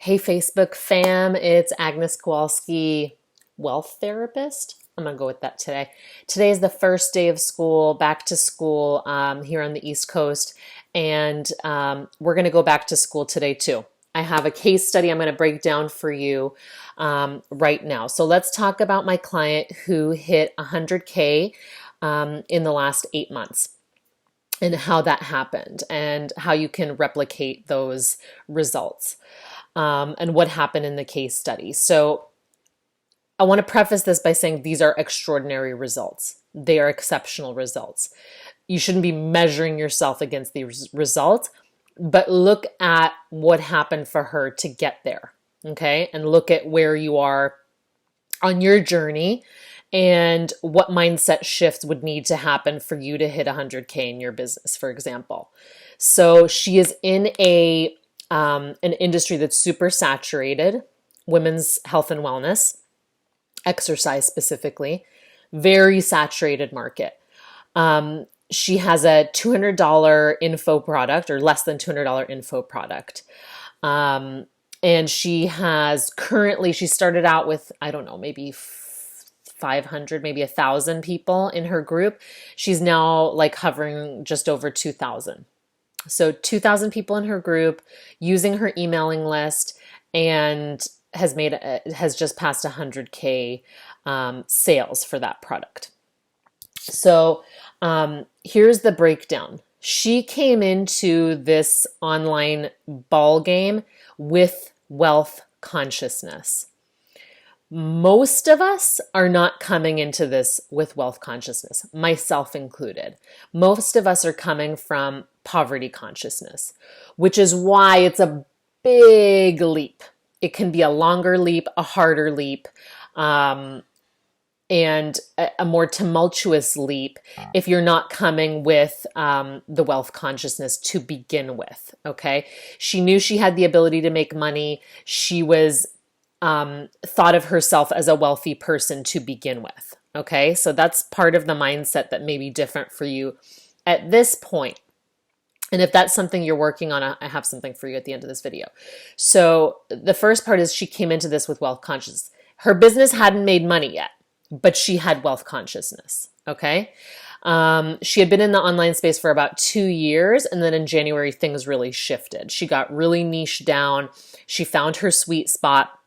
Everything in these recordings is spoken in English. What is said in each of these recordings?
Hey, Facebook fam, it's Agnes Kowalski, wealth therapist. I'm going to go with that today. Today is the first day of school, back to school here on the East Coast, and we're going to go back to school today too. I have a case study I'm going to break down for you right now. So let's talk about my client who hit 100K in the last 8 months, and how that happened and how you can replicate those results. And what happened in the case study. So I want to preface this by saying these are extraordinary results. They are exceptional results. You shouldn't be measuring yourself against these results, but look at what happened for her to get there, okay? And look at where you are on your journey and what mindset shifts would need to happen for you to hit 100K in your business, for example. So she is in an industry that's super saturated, women's health and wellness, exercise specifically, very saturated market. She has a $200 info product or less than $200 info product. And she started out with, I don't know, maybe 500, maybe 1,000 people in her group. She's now like hovering just over 2,000. So 2,000 people in her group using her emailing list, and has just passed 100K sales for that product. So here's the breakdown. She came into this online ball game with wealth consciousness. Most of us are not coming into this with wealth consciousness, myself included. Most of us are coming from poverty consciousness, which is why it's a big leap. It can be a longer leap, a harder leap, and a more tumultuous leap if you're not coming with the wealth consciousness to begin with, okay? She knew she had the ability to make money. She was thought of herself as a wealthy person to begin with. Okay, so that's part of the mindset that may be different for you at this point. And if that's something you're working on, I have something for you at the end of this video. So the first part is she came into this with wealth consciousness. Her business hadn't made money yet, but she had wealth consciousness. Okay. She had been in the online space for about 2 years, and then in January, things really shifted. She got really niche down. She found her sweet spot.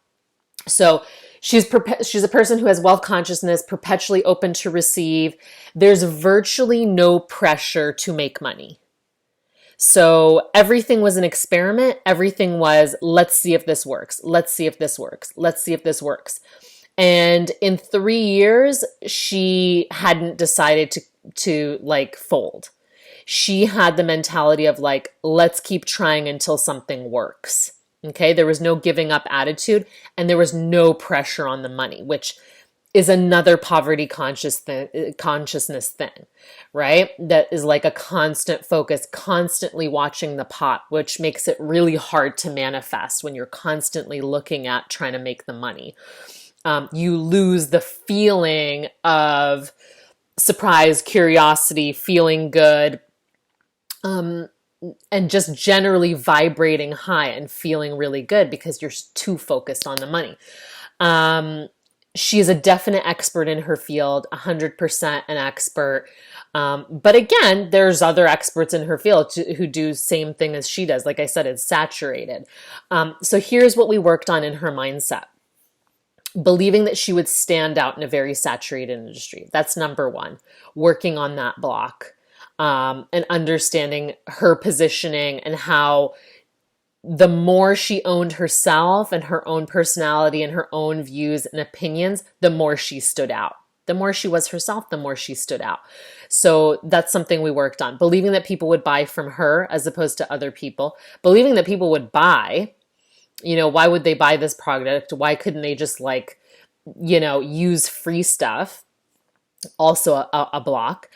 So she's a person who has wealth consciousness, perpetually open to receive. There's virtually no pressure to make money. So everything was an experiment. Everything was, let's see if this works. Let's see if this works. Let's see if this works. And in 3 years, she hadn't decided to like fold. She had the mentality of like, let's keep trying until something works. Okay, there was no giving up attitude, and there was no pressure on the money, which is another poverty consciousness thing, right? That is like a constant focus, constantly watching the pot, which makes it really hard to manifest when you're constantly looking at trying to make the money. You lose the feeling of surprise, curiosity, feeling good, and just generally vibrating high and feeling really good because you're too focused on the money. She is a definite expert in her field, 100% an expert. But again, there's other experts in her field who do same thing as she does. Like I said, it's saturated. So here's what we worked on in her mindset. Believing that she would stand out in a very saturated industry. That's number one. Working on that block. And understanding her positioning and how the more she owned herself and her own personality and her own views and opinions, the more she stood out. The more she was herself, the more she stood out. So that's something we worked on. Believing that people would buy from her as opposed to other people. Believing that people would buy. Why would they buy this product? Why couldn't they just use free stuff? Also a block.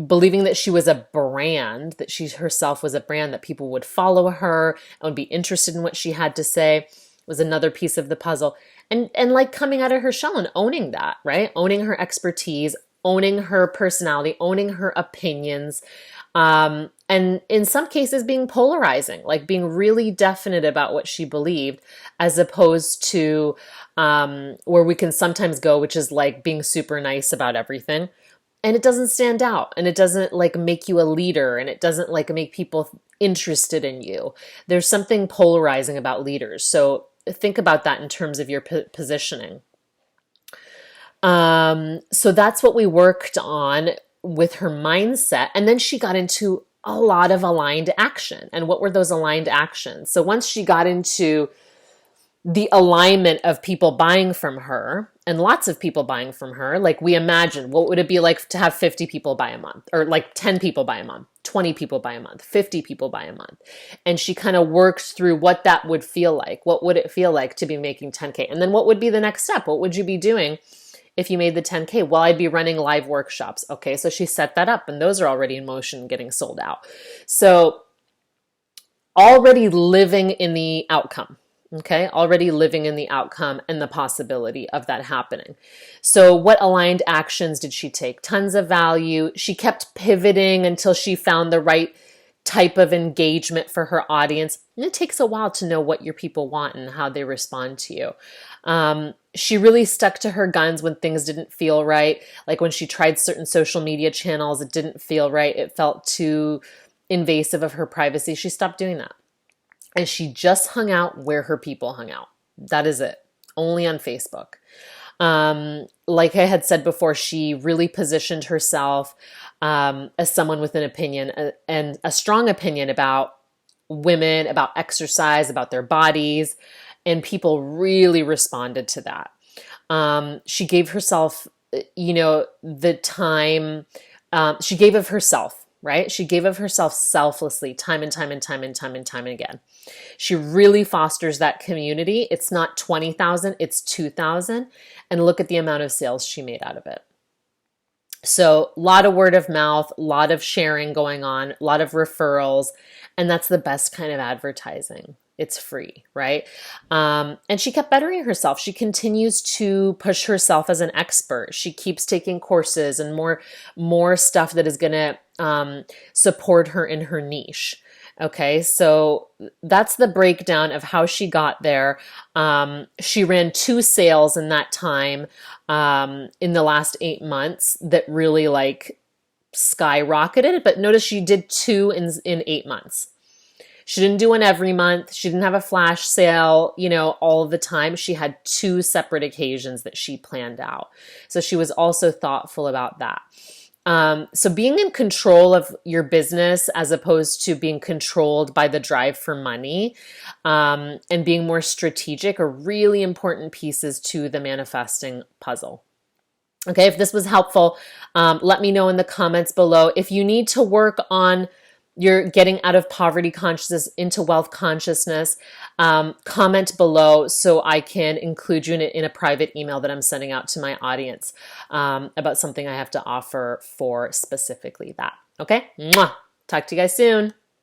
Believing that she was a brand, that she herself was a brand, that people would follow her and would be interested in what she had to say was another piece of the puzzle. And like coming out of her shell and owning that, right? Owning her expertise, owning her personality, owning her opinions, And in some cases being polarizing, like being really definite about what she believed, as opposed to where we can sometimes go, which is like being super nice about everything. And it doesn't stand out, and it doesn't like make you a leader, and it doesn't like make people interested in you. There's something polarizing about leaders. So think about that in terms of your positioning. So that's what we worked on with her mindset. And then she got into a lot of aligned action. And what were those aligned actions? So once she got into the alignment of people buying from her, and lots of people buying from her, like we imagined, what would it be like to have 50 people buy a month, or like 10 people buy a month, 20 people buy a month, 50 people buy a month. And she kind of worked through what that would feel like. What would it feel like to be making 10K? And then what would be the next step? What would you be doing if you made the 10K? Well, I'd be running live workshops. Okay, so she set that up, and those are already in motion, getting sold out. So already living in the outcome. Okay, already living in the outcome and the possibility of that happening. So what aligned actions did she take? Tons of value. She kept pivoting until she found the right type of engagement for her audience. And it takes a while to know what your people want and how they respond to you. She really stuck to her guns when things didn't feel right. Like when she tried certain social media channels, it didn't feel right. It felt too invasive of her privacy. She stopped doing that. And she just hung out where her people hung out. That is it. Only on Facebook. Like I had said before, she really positioned herself as someone with an opinion, and a strong opinion about women, about exercise, about their bodies. And people really responded to that. She gave herself, the time. She gave of herself, right? She gave of herself selflessly, time and time and time and time and time again. She really fosters that community. It's not 20,000, it's 2,000. And look at the amount of sales she made out of it. So a lot of word of mouth, a lot of sharing going on, a lot of referrals. And that's the best kind of advertising. It's free, right? And she kept bettering herself. She continues to push herself as an expert. She keeps taking courses and more stuff that is going to support her in her niche. Okay, so that's the breakdown of how she got there. She ran 2 sales in that time in the last 8 months that really like skyrocketed. But notice she did 2 in 8 months. She didn't do one every month. She didn't have a flash sale, all of the time. She had 2 separate occasions that she planned out. So she was also thoughtful about that. So being in control of your business as opposed to being controlled by the drive for money, and being more strategic are really important pieces to the manifesting puzzle. Okay, if this was helpful, let me know in the comments below. If you need to work on your getting out of poverty consciousness into wealth consciousness, comment below so I can include you in a private email that I'm sending out to my audience about something I have to offer for specifically that. Okay? Mwah! Talk to you guys soon.